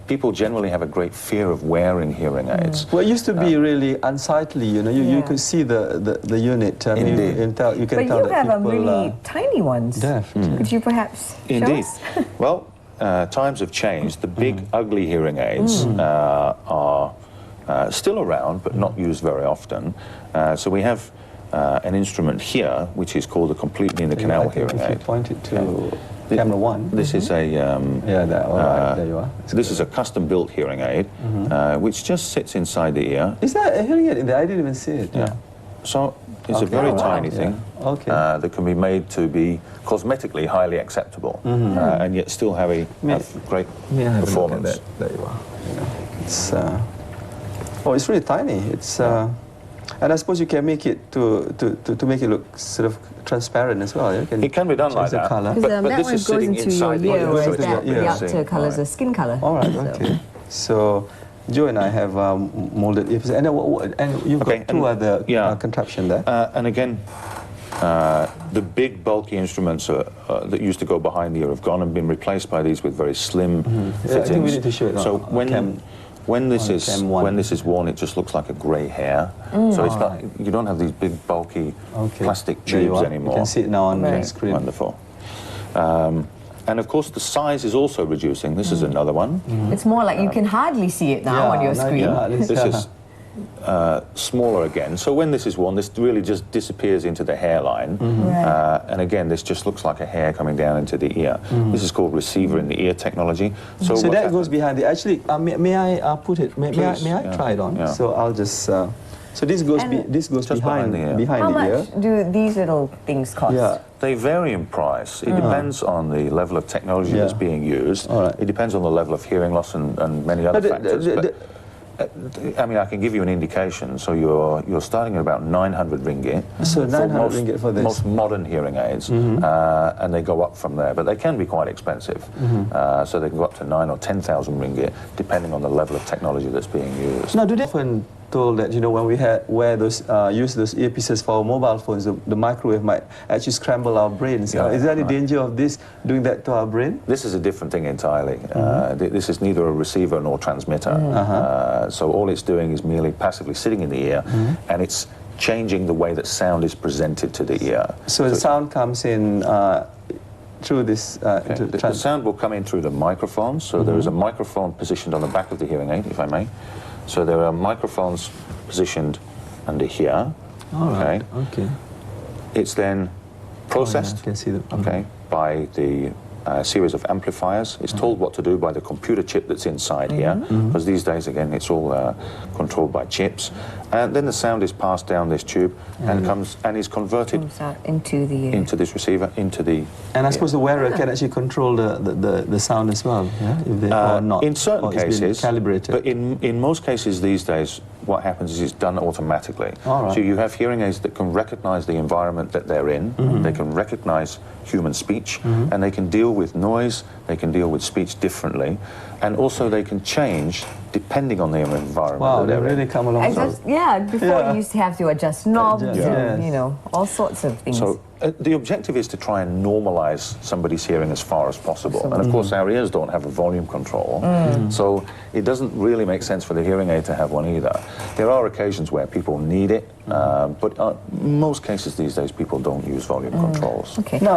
people generally have a great fear of wearing hearing aids. Well, it used to be really unsightly, you know. You could see the unit. Indeed. You can tell but that you have people really tiny ones. deaf. Could you perhaps show Indeed. us? Well, times have changed. The big, ugly hearing aids are still around, but not used very often. So we have an instrument here, which is called a completely in the canal hearing If you aid. point it to camera one. This is a there you are. this is a custom-built hearing aid, which just sits inside the ear. Is that a hearing aid in there? I didn't even see it. Yeah. So it's a very tiny thing that can be made to be cosmetically highly acceptable, and yet still have a great performance. There you are. It's it's really tiny. It's and I suppose you can make it to make it look sort of transparent as well. Yeah? It can be done like that, But this one is goes sitting into inside the your ear, ear. whereas So that, the outer colour is a skin colour. All right, okay. So Joe and I have molded earpieces, and you've got two other contraption there. And again, the big bulky instruments that used to go behind the ear have gone and been replaced by these with very slim fittings. I think we need to show it. So when this is worn, it just looks like a grey hair. So it's not, you don't have these big bulky plastic tubes anymore. You can see it now on the screen. Wonderful. And of course, the size is also reducing. This is another one. It's more like you can hardly see it now on your screen. This is smaller again. So when this is worn, this really just disappears into the hairline. And again, this just looks like a hair coming down into the ear. This is called receiver in the ear technology. So that goes behind the... Actually, may I put it... May I try it on? Yeah. So I'll just... so this goes behind the ear. How much do these little things cost? Yeah. They vary in price. It depends on the level of technology that's being used. It depends on the level of hearing loss and many other factors. I mean, I can give you an indication. So you're starting at about 900 ringgit. So 900 ringgit for this. Most modern hearing aids, and they go up from there. But they can be quite expensive. So they can go up to 9,000 or 10,000 ringgit, depending on the level of technology that's being used. Now, do they often told that, you know, when we use those earpieces for our mobile phones, the microwave might actually scramble our brains. Is there any danger of this doing that to our brain? This is a different thing entirely. This is neither a receiver nor transmitter. So all it's doing is merely passively sitting in the ear, and it's changing the way that sound is presented to the ear. So the sound comes in through this... The sound will come in through the microphone. So there is a microphone positioned on the back of the hearing aid, if I may. So there are microphones positioned under here. Okay. It's then processed. I can see them. By the series of amplifiers. It's told what to do by the computer chip that's inside here, because these days, again, it's all controlled by chips. And then the sound is passed down this tube and is converted into this receiver, into the... And I suppose the wearer can actually control the sound as well, or not. In certain cases, calibrated. But in most cases these days, what happens is it's done automatically. So you have hearing aids that can recognize the environment that they're in, they can recognize human speech, and they can deal with noise, they can deal with speech differently, and also they can change depending on the environment. Wow, they really come along. Before you used to have to adjust knobs and, you know, all sorts of things. So the objective is to try and normalize somebody's hearing as far as possible. And of course our ears don't have a volume control, so it doesn't really make sense for the hearing aid to have one either. There are occasions where people need it, but in most cases these days people don't use volume controls. Okay.